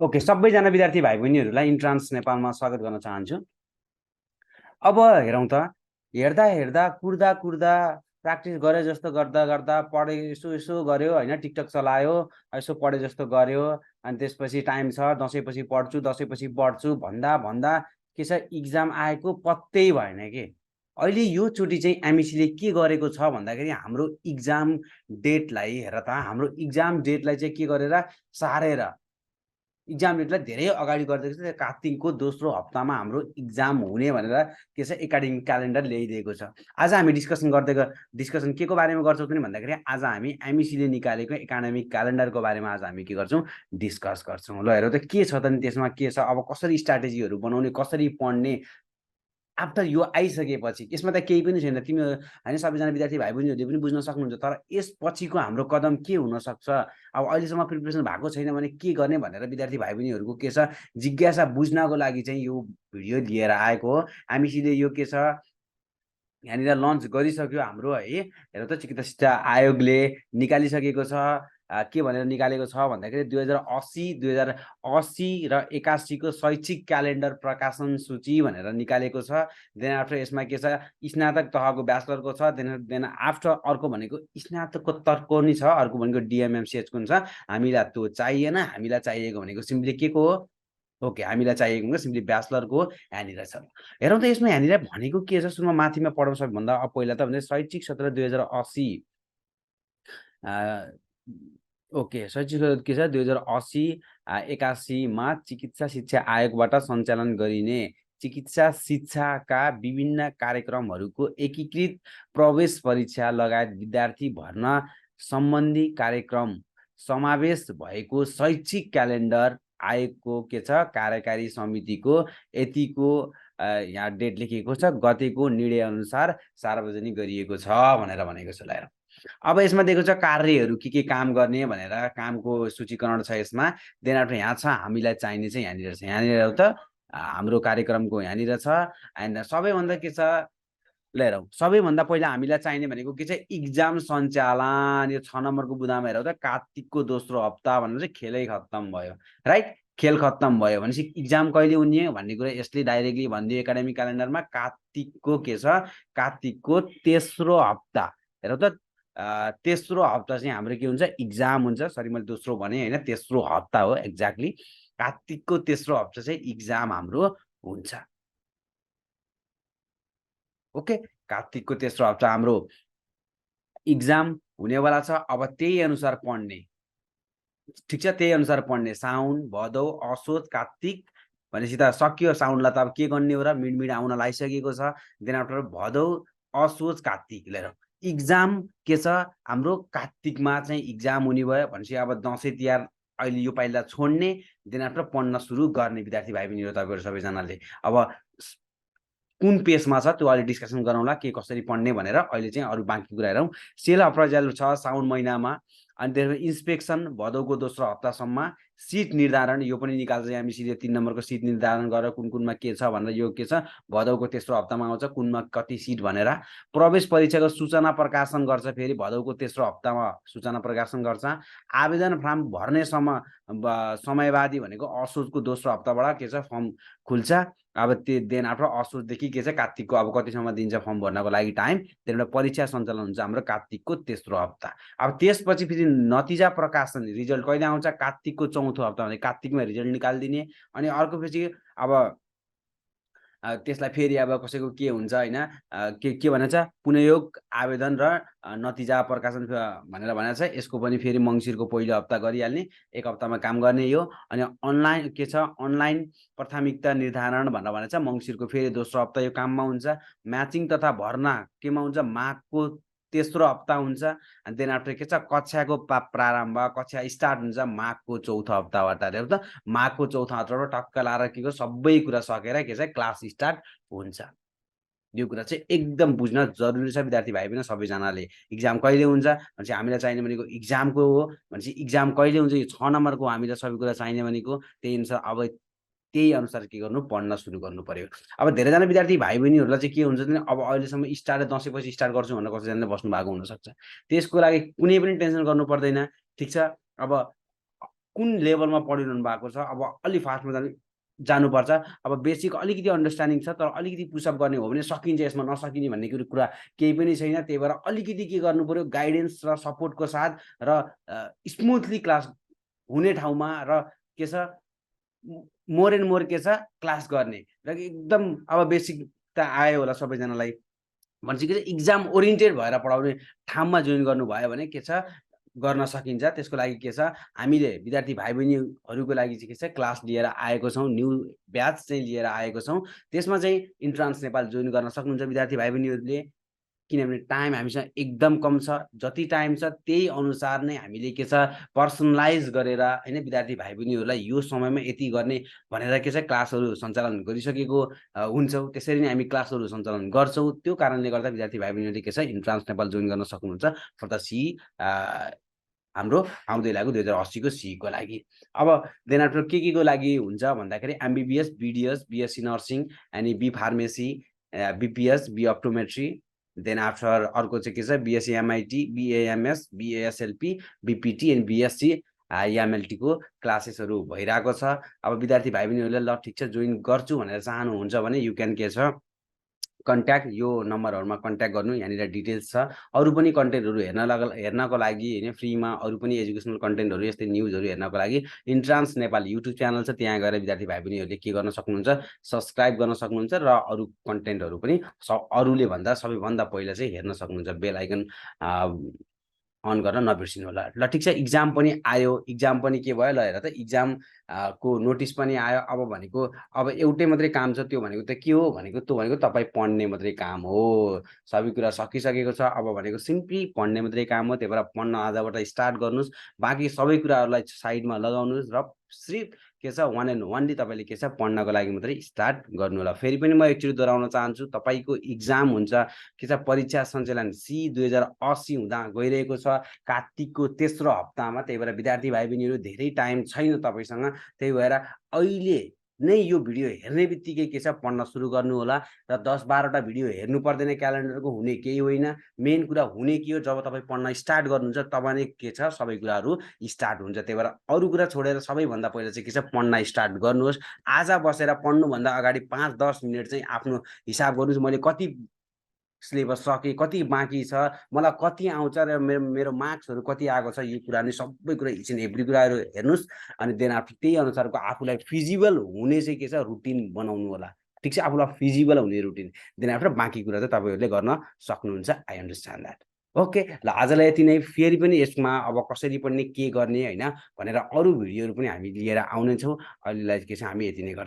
Okay, सबैजना विद्यार्थी भाइ बहिनीहरूलाई इन्ट्रान्स नेपालमा स्वागत गर्न चाहन्छु। अब हेरौँ त, हेर्दा हेर्दा कुर्दा कुर्दा प्र्याक्टिस गरे जस्तो गर्दा गर्दा पढे यसो यसो गर्यो होइन, टिकटक चलायो, यसो पढे जस्तो गर्यो, अनि त्यसपछि टाइम छ दसैँपछि पढ्छु दसैँपछि पढ्छु भन्दा भन्दा के छ, इक्जाम आएको पत्तै भएन के। अहिले यो चोटि चाहिँ एमइसीले के गरेको छ भन्दाखेरि हाम्रो इक्जाम डेटलाई हेर त, हाम्रो इक्जाम डेटलाई चाहिँ के गरेर सारेर इक्जाम डेटलाई धेरै अगाडि गरिदिएको छ। कार्तिकको दोस्रो हप्तामा हाम्रो इक्जाम हुने भनेर के छ, एकाडेमिक क्यालेन्डर ल्याइदिएको छ। आज हामी डिस्कसन के को बारेमा गर्छौँ त भन्दाखेरि आज हामी एमइसीले निकालेको एकाडेमिक क्यालेन्डरको बारेमा आज हामी के गर्छौँ, डिस्कस गर्छौँ। ल हेरौँ त के छ त नि त्यसमा, के छ अब कसरी स्ट्राटेजीहरू बनाउने, कसरी पढ्ने आफ्टर यो आइसकेपछि। यसमा त केही पनि छैन, तिमी होइन सबैजना विद्यार्थी भाइ बहिनीहरूले पनि बुझ्न सक्नुहुन्छ। तर यसपछिको हाम्रो कदम के हुनसक्छ, अब अहिलेसम्म प्रिपरेसन भएको छैन भने के गर्ने भनेर विद्यार्थी भाइ बहिनीहरूको के छ, जिज्ञासा बुझ्नको लागि चाहिँ यो भिडियो लिएर आएको हो। एमइसीले यो के छ यहाँनिर लन्च गरिसक्यो हाम्रो है। हेर त, चिकित्सा शिक्षा आयोगले निकालिसकेको छ। के भनेर निकालेको छ भन्दाखेरि 2080 र 81 को शैक्षिक क्यालेन्डर प्रकाशन सूची भनेर निकालेको छ। देन आफ्टर यसमा के छ, स्नातक तहको ब्याचलरको छ। देन आफ्टर अर्को भनेको स्नातकोत्तरको नि छ, अर्को भनेको डिएमएमसिएचको नि छ। हामीलाई त्यो चाहिएन, हामीलाई चाहिएको भनेको सिम्पली के को हो, ओके हामीलाई चाहिएको सिम्पली ब्याचलरको यहाँनिर छ। हेरौँ त यसमा यहाँनिर भनेको के छ, सुरुमा माथिमा पढाउँ सबभन्दा पहिला त भने शैक्षिक सत्र 2080। ओके, शैक्षिक सत्र के छ 2080 81मा चिकित्सा शिक्षा आयोगबाट सञ्चालन गरिने चिकित्सा शिक्षाका विभिन्न कार्यक्रमहरूको एकीकृत प्रवेश परीक्षा लगायत विद्यार्थी भर्ना सम्बन्धी कार्यक्रम समावेश भएको शैक्षिक क्यालेन्डर आयोगको के छ, कार्यकारी समितिको यतिको यहाँ डेट लेखिएको छ, गतेको निर्णय अनुसार सार्वजनिक गरिएको छ भनेर भनेको छ। ल अब यसमा दिएको छ कार्यहरू के काम गर्ने भनेर, कामको सूचीकरण छ यसमा। देन आफ्टर यहाँ छ हामीलाई चाहिने चाहिँ यहाँनिर छ, यहाँनिर त हाम्रो कार्यक्रमको यहाँनिर छ। एन्ड सबैभन्दा के छ, ल हेरौँ, सबैभन्दा पहिला हामीलाई चाहिने भनेको के छ, इक्जाम सञ्चालन। यो 6 नम्बरको बुदामा हेरौँ त, कार्तिकको दोस्रो हप्ता भनेर चाहिँ खेलै खत्तम भयो, राइट। खेल खत्तम भयो भनेपछि इक्जाम कहिले हुने भन्ने कुरा यसले डाइरेक्टली भनिदियो एकाडेमिक क्यालेन्डरमा। कार्तिकको के छ, कार्तिकको तेस्रो हप्ता। हेरौँ त, तेस्रो हप्ता चाहिँ हाम्रो के हुन्छ, इक्जाम हुन्छ। सरी मैले दोस्रो भने होइन, तेस्रो हप्ता हो एक्ज्याक्टली। कार्तिकको तेस्रो हप्ता चाहिँ इक्जाम हाम्रो हुन्छ। ओके, कार्तिकको तेस्रो हप्ता हाम्रो इक्जाम हुनेवाला छ। अब त्यही अनुसार पढ्ने, ठिक छ, त्यही अनुसार पढ्ने। साउन भदौ असोज कार्तिक भनेपछि त सकियो। साउनलाई त अब के गर्ने हो र, मिड आउन लागिसकेको छ। देन आफ्टर भदौ असोज कार्तिक। लिएर इक्जाम के छ हाम्रो कार्तिकमा चाहिँ इक्जाम हुने भयो भनेपछि अब दसैँ तिहार अहिले यो पाइला छोड्ने, देन आफ्टर पढ्न सुरु गर्ने विद्यार्थी भाइ बहिनीहरू तपाईँहरू सबैजनाले। अब कुन पेजमा छ त्यो अहिले डिस्कसन गरौँला, के कसरी पढ्ने भनेर। अहिले चाहिँ अरू बाँकी कुरा हेरौँ। सेल अप्राइजल छ साउन महिनामा, अनि त्यसमा इन्सपेक्सन भदौको दोस्रो हप्तासम्म। सिट निर्धारण यो पनि निकाल्छ एमइसीले, 3 नम्बरको सिट निर्धारण गरेर कुन कुनमा के छ भनेर। यो के छ, भदौको तेस्रो हप्तामा आउँछ, कुनमा कति सिट भनेर। प्रवेश परीक्षाको सूचना प्रकाशन गर्छ, फेरि भदौको तेस्रो हप्तामा सूचना प्रकाशन गर्छ। आवेदन फर्म भर्ने समयवादी भनेको असोजको दोस्रो हप्ताबाट के छ, फर्म खुल्छ। अब त्यो देन आफ्टर असोजदेखि के छ, कार्तिकको अब कतिसम्म दिन्छ फर्म भर्नको लागि टाइम। त्यहाँबाट परीक्षा सञ्चालन हुन्छ हाम्रो कार्तिकको तेस्रो हप्ता। अब त्यसपछि फेरि नतिजा प्रकाशन, रिजल्ट कहिले आउँछ, कार्तिकको चौथो हप्ता भने कार्तिकमा रिजल्ट निकालिदिने। अनि अर्को पछि अब त्यसलाई फेरि अब कसैको के हुन्छ होइन, के भन्छ, पुनयोग आवेदन र नतिजा प्रकाशन भनेर भनेको छ। यसको पनि फेरि मङ्सिरको पहिलो हप्ता गरिहाल्ने, 1 हप्तामा काम गर्ने यो। अनि अनलाइन के छ, अनलाइन प्राथमिकता निर्धारण भनेर भनेको छ, मङ्सिरको फेरि दोस्रो हप्ता यो काममा हुन्छ। म्याचिङ तथा भर्ना केमा हुन्छ, माघको तेस्रो हप्ता हुन्छ। अनि देन आफ्टर के छ, कक्षाको प्रारम्भ, कक्षा स्टार्ट हुन्छ माघको चौथो हप्ताबाट। हेर्नु त, माघको चौथो हप्ताबाट टक्क लाएर के सबै कुरा सकेर के छ, क्लास स्टार्ट हुन्छ। यो कुरा चाहिँ एकदम बुझ्न जरुरी छ विद्यार्थी भाइ बहिनी सबैजनाले। इक्जाम कहिले हुन्छ भनेपछि हामीलाई चाहिने भनेको इक्जामको हो भनेपछि इक्जाम कहिले हुन्छ, यो 6 नम्बरको हामीलाई सबै कुरा चाहिने भनेको। त्यही अनुसार अब त्यही अनुसार के गर्नु, पढ्न सुरु गर्नु पर्यो। अब धेरैजना विद्यार्थी भाइ बहिनीहरूलाई चाहिँ के हुन्छ भने, अब अहिलेसम्म स्टार्ट दसैँपछि स्टार्ट गर्छु भनेर कसैजनाले बस्नु भएको हुनसक्छ। त्यसको लागि कुनै पनि टेन्सन गर्नु पर्दैन, ठिक छ। अब कुन लेभलमा पढिरहनु भएको छ, अब अलि फास्टमा जानुपर्छ। अब बेसिक अलिकति अन्डरस्ट्यान्डिङ छ तर अलिकति पुसअप गर्ने हो भने सकिन्छ, यसमा नसकिने भन्ने कुरा केही पनि छैन। त्यही भएर अलिकति के गर्नु पर्यो, गाइडेन्स र सपोर्टको साथ र स्मुथली क्लास हुने ठाउँमा र के छ मोर एन्ड मोर के छ क्लास गर्ने र एकदम अब बेसिक त आयो होला सबैजनालाई। भनेपछि के इक्जाम ओरिएन्टेड भएर पढाउने ठाउँमा जोइन गर्नुभयो भने के छ गर्न सकिन्छ। त्यसको लागि के छ हामीले विद्यार्थी भाइ बहिनीहरूको लागि चाहिँ के छ क्लास लिएर आएको छौँ, न्यू ब्याच चाहिँ लिएर आएको छौँ। त्यसमा चाहिँ इन्ट्रान्स नेपाल जोइन गर्न सक्नुहुन्छ विद्यार्थी भाइ बहिनीहरूले। किनभने टाइम हामीसँग एकदम कम छ, जति टाइम छ त्यही अनुसार नै हामीले के छ पर्सनलाइज गरेर हैन विद्यार्थी भाइ बहिनीहरूलाई यो समयमा यति गर्ने भनेर के छ क्लासहरू सञ्चालन गरिसकेको हुन्छौँ। त्यसरी नै हामी क्लासहरू सञ्चालन गर्छौँ। त्यो कारणले गर्दा विद्यार्थी भाइ बहिनीहरूले के छ इन्ट्रान्स नेपाल जोइन गर्न सक्नुहुन्छ फर द सी हाम्रो आउँदै लागेको 2080 को सीको लागि। अब देन आफ्टर के को लागि हुन्छ भन्दाखेरि एमबीबीएस, बीडीएस, बीएससी नर्सिङ अनि B pharmacy, BPS, B optometry, then after अर्को चाहिँ के छ BSc MIT, BAMS, BSLP, BPT and BSc MLT को क्लासेसहरू भइरहेको छ। अब विद्यार्थी भाइ बहिनीहरूले ल ठिक छ जोइन गर्छु भनेर चाहनुहुन्छ भने यु क्यान के छ कन्ट्याक्ट यो नम्बरहरुमा कन्ट्याक्ट गर्नु। यहाँनिर डिटेल्स छ। अरु पनि कन्टेन्टहरु हेर्नको लागि हैन फ्रीमा अरु पनि एजुकेसनल कन्टेन्टहरु यस्तै न्यूजहरु हेर्नको लागि इन्ट्रान्स नेपाल युट्युब च्यानल छ, त्यहाँ गएर विद्यार्थी भाइ बहिनीहरूले के गर्न सक्नुहुन्छ सब्स्क्राइब गर्न सक्नुहुन्छ र अरु कन्टेन्टहरु पनि अरुले भन्दा सबैभन्दा पहिला चाहिँ हेर्न सक्नुहुन्छ। बेल आइकन अन गर्न नबिर्सिनु होला। ल ठिक छ, इक्जाम पनि आयो। इक्जाम पनि के भयो ल हेर त इक्जाम को नोटिस पनि आयो। अब भनेको अब एउटै मात्रै काम छ, त्यो भनेको त के हो भनेको त्यो भनेको तपाईँ पढ्ने मात्रै काम हो। सबै कुरा सकिसकेको छ। अब भनेको सिम्पली पढ्ने मात्रै काम हो। त्यही भएर पढ्न आजबाट स्टार्ट गर्नुस्, बाँकी सबै कुराहरूलाई साइडमा लगाउनुस् र सिर्फ के छ वान एन्ड ओन्ली तपाईँले के छ पढ्नको लागि मात्रै स्टार्ट गर्नु होला। फेरि पनि म एकचोटि दोहोऱ्याउन चाहन्छु, तपाईँको इक्जाम हुन्छ के छ परीक्षा सञ्चालन सी 2080 हुँदा गइरहेको छ कार्तिकको तेस्रो हप्तामा। त्यही भएर विद्यार्थी भाइ बहिनीहरू धेरै टाइम छैन तपाईँसँग। त्यही भएर अहिले नै यो भिडियो हेर्ने बित्तिकै के छ पढ्न सुरु गर्नु होला र 10-12 भिडियो हेर्नु पर्दैन। क्यालेन्डरको हुने केही होइन। मेन कुरा हुने के हो जब तपाईँ पढ्न स्टार्ट गर्नुहुन्छ तब नै के छ सबै कुराहरू स्टार्ट हुन्छ। त्यही भएर अरू कुरा छोडेर सबैभन्दा पहिला चाहिँ के छ पढ्न स्टार्ट गर्नुहोस्। आज बसेर पढ्नुभन्दा अगाडि 5-10 मिनट चाहिँ आफ्नो हिसाब गर्नुहोस्, मैले कति सिलेबस सके, कति बाँकी छ, मलाई कति आउँछ र मेरो मार्क्सहरू कति आएको छ, यो कुरा नै सबै कुरा इच एन्ड एभ्री कुराहरू हेर्नुहोस्। अनि देन आफ्टर त्यही अनुसारको आफूलाई फिजिबल हुने चाहिँ के छ रुटिन बनाउनु होला। ठिक छ, आफूलाई फिजिबल हुने रुटिन। देन आफ्टर बाँकी कुरा चाहिँ तपाईँहरूले गर्न सक्नुहुन्छ। I understand that. ओके, ल आजलाई यति नै। फेरि पनि यसमा अब कसरी पढ्ने के गर्ने हैन भनेर अरू भिडियोहरू पनि हामी लिएर आउनेछौँ। अहिलेलाई के छ हामी यति नै गर्छौँ।